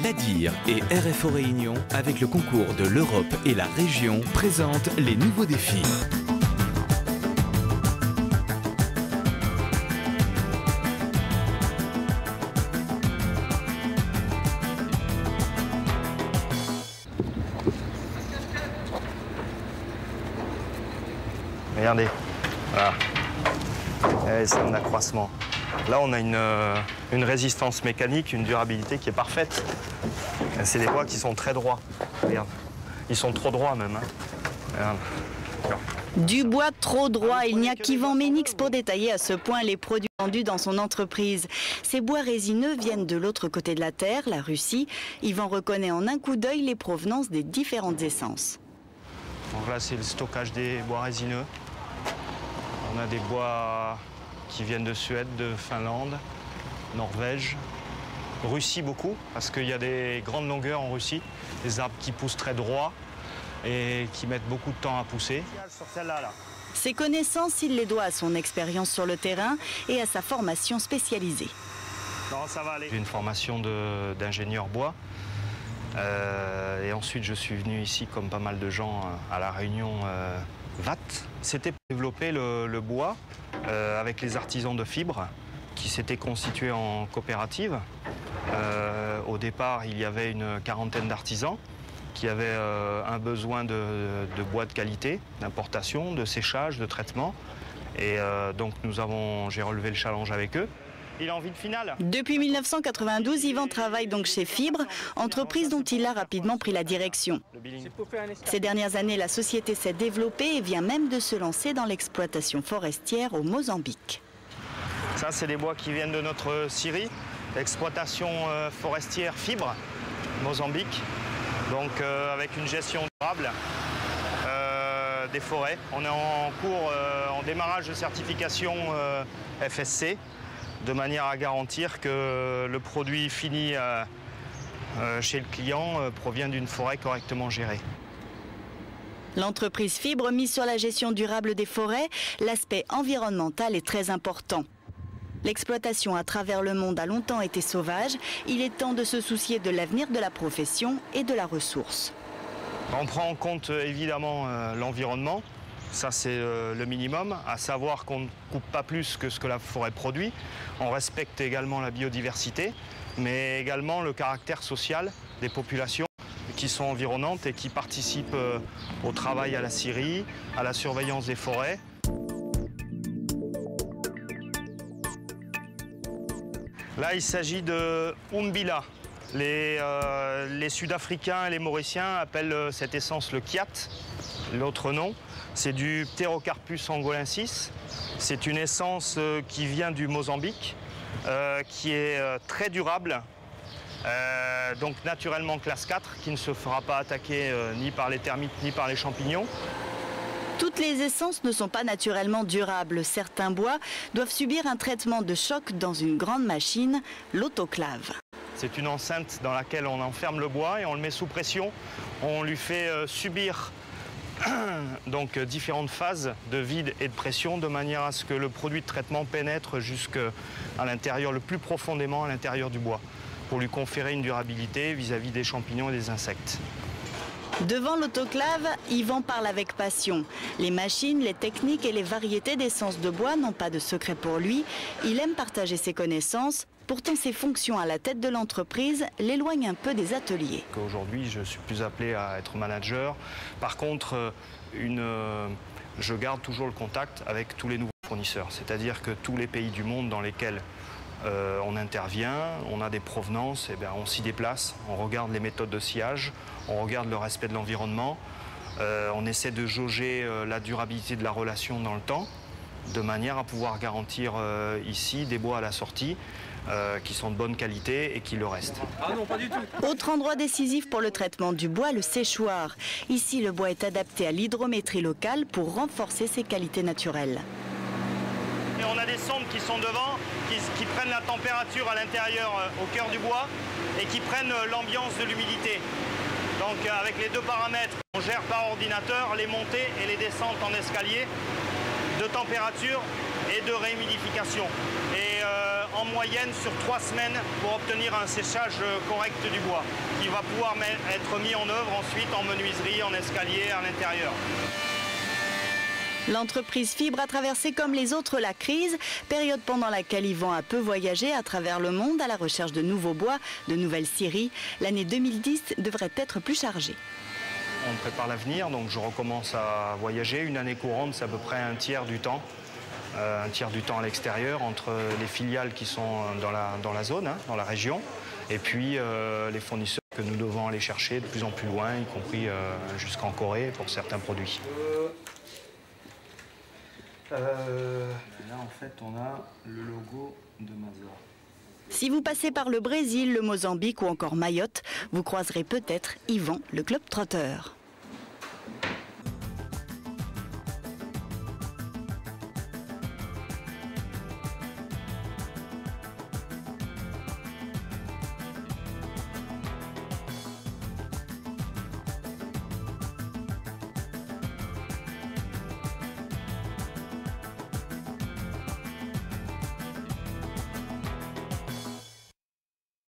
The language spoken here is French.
L'ADIR et RFO Réunion, avec le concours de l'Europe et la région, présentent les nouveaux défis. Regardez, voilà. C'est un accroissement. Là, on a une résistance mécanique, une durabilité qui est parfaite. C'est des bois qui sont très droits. Regarde, ils sont trop droits même. Regarde. Du bois trop droit, il n'y a qu'Yvan Ménix pour détailler à ce point les produits vendus dans son entreprise. Ces bois résineux viennent de l'autre côté de la terre, la Russie. Yvan reconnaît en un coup d'œil les provenances des différentes essences. Donc là, c'est le stockage des bois résineux. On a des bois qui viennent de Suède, de Finlande, Norvège, Russie beaucoup, parce qu'il y a des grandes longueurs en Russie, des arbres qui poussent très droit et qui mettent beaucoup de temps à pousser. Ses connaissances, il les doit à son expérience sur le terrain et à sa formation spécialisée. J'ai une formation d'ingénieur bois. Et ensuite, je suis venu ici, comme pas mal de gens, à la Réunion VAT. C'était pour développer le bois avec les artisans de fibres qui s'étaient constitués en coopérative. Au départ, il y avait une quarantaine d'artisans qui avaient un besoin de bois de qualité, d'importation, de séchage, de traitement. Et donc, j'ai relevé le challenge avec eux. Il a envie de finale. Depuis 1992, Yvan travaille donc chez Fibre, entreprise dont il a rapidement pris la direction. Ces dernières années, la société s'est développée et vient même de se lancer dans l'exploitation forestière au Mozambique. Ça, c'est des bois qui viennent de notre scierie, l'exploitation forestière Fibre, Mozambique. Donc avec une gestion durable des forêts. On est en cours, en démarrage de certification FSC, de manière à garantir que le produit fini chez le client provient d'une forêt correctement gérée. L'entreprise Fibre mise sur la gestion durable des forêts, l'aspect environnemental est très important. L'exploitation à travers le monde a longtemps été sauvage. Il est temps de se soucier de l'avenir de la profession et de la ressource. On prend en compte évidemment l'environnement. Ça, c'est le minimum, à savoir qu'on ne coupe pas plus que ce que la forêt produit. On respecte également la biodiversité, mais également le caractère social des populations qui sont environnantes et qui participent au travail à la scierie, à la surveillance des forêts. Là, il s'agit de Umbila. Les Sud-Africains et les Mauriciens appellent cette essence le kiat, l'autre nom. C'est du Pterocarpus angolensis. C'est une essence qui vient du Mozambique, qui est très durable, donc naturellement classe 4, qui ne se fera pas attaquer ni par les termites ni par les champignons. Toutes les essences ne sont pas naturellement durables. Certains bois doivent subir un traitement de choc dans une grande machine, l'autoclave. C'est une enceinte dans laquelle on enferme le bois et on le met sous pression. On lui fait subir donc différentes phases de vide et de pression de manière à ce que le produit de traitement pénètre jusqu'à l'intérieur, le plus profondément à l'intérieur du bois, pour lui conférer une durabilité vis-à-vis des champignons et des insectes. Devant l'autoclave, Yvan parle avec passion. Les machines, les techniques et les variétés d'essences de bois n'ont pas de secret pour lui. Il aime partager ses connaissances. Pourtant, ses fonctions à la tête de l'entreprise l'éloignent un peu des ateliers. Aujourd'hui, je suis plus appelé à être manager. Par contre, je garde toujours le contact avec tous les nouveaux fournisseurs. C'est-à-dire que tous les pays du monde dans lesquels on intervient, on a des provenances, et on s'y déplace, on regarde les méthodes de sciage, on regarde le respect de l'environnement, on essaie de jauger la durabilité de la relation dans le temps, de manière à pouvoir garantir ici des bois à la sortie qui sont de bonne qualité et qui le restent. Ah non, pas du tout. Autre endroit décisif pour le traitement du bois, le séchoir. Ici, le bois est adapté à l'hydrométrie locale pour renforcer ses qualités naturelles. Et on a des sondes qui sont devant, qui prennent la température à l'intérieur, au cœur du bois, et qui prennent l'ambiance de l'humidité. Donc avec les deux paramètres, on gère par ordinateur les montées et les descentes en escalier de température et de réhumidification. Et en moyenne sur 3 semaines pour obtenir un séchage correct du bois qui va pouvoir être mis en œuvre ensuite en menuiserie, en escalier, à l'intérieur. L'entreprise Fibre a traversé comme les autres la crise, période pendant laquelle Yvan a peu voyagé à travers le monde à la recherche de nouveaux bois, de nouvelles scieries. L'année 2010 devrait être plus chargée. On prépare l'avenir, donc je recommence à voyager. Une année courante, c'est à peu près un tiers du temps. Un tiers du temps à l'extérieur, entre les filiales qui sont dans la zone, dans la région, et puis les fournisseurs que nous devons aller chercher de plus en plus loin, y compris jusqu'en Corée pour certains produits. Là, en fait, on a le logo de Mazor. Si vous passez par le Brésil, le Mozambique ou encore Mayotte, vous croiserez peut-être Yvan le globe-trotteur.